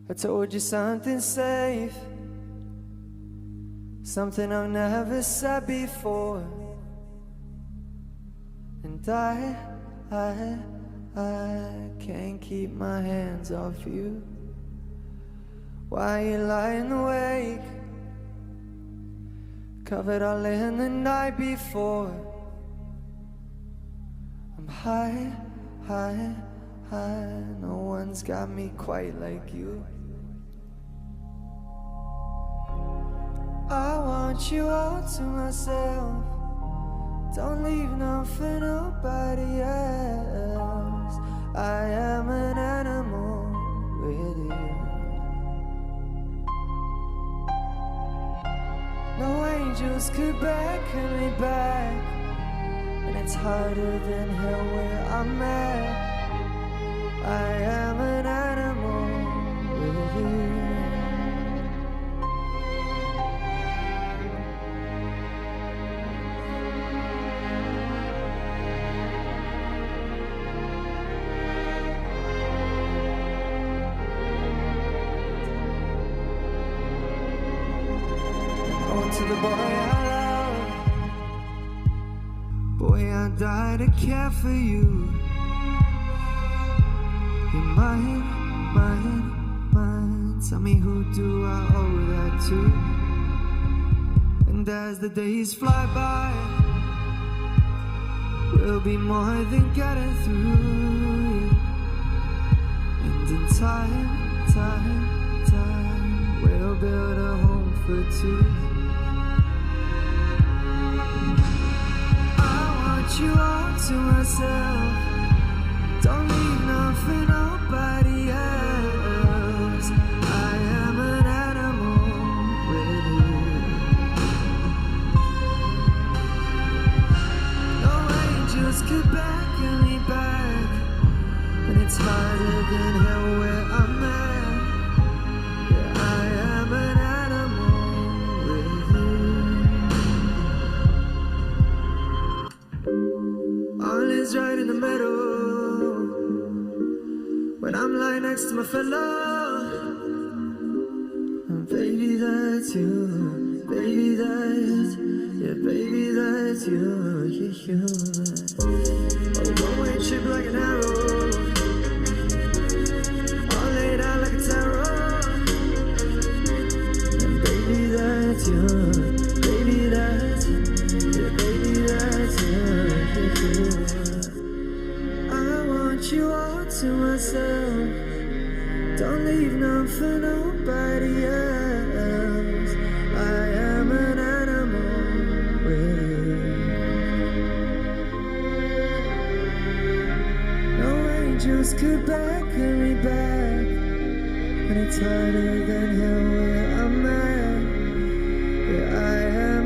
I told you something safe, something I've never said before. And I can't keep my hands off you. Why you lying awake, covered all in the night before. I'm high, no one's got me quite like you. I want you all to myself, don't leave none for nobody else. I am an animal with you. No angels could beckon me back, and it's harder than hell where I'm at. I am an animal with you. To the boy I love, boy I die to care for you. You're mine. Tell me, who do I owe that to? And as the days fly by, we'll be more than getting through. And in time, we'll build a home for two. You all to myself, don't leave none for nobody else. I am an animal with you. No angels could beckon me back, and it's harder than hell where I'm at. Yeah, I am an animal with you. All is right in the middle, when I'm lying next to my fellow. And baby, that's you, baby, that's, yeah, baby, that's you, yeah, you. A one-way trip like an arrow, all laid out like a tarot. And baby, that's you, baby, that's, yeah, baby, that's you. I want you all to myself, don't leave none for nobody else. I am an animal with you. No angels could beckon me back, and it's harder than hell where I'm at. Yeah, I am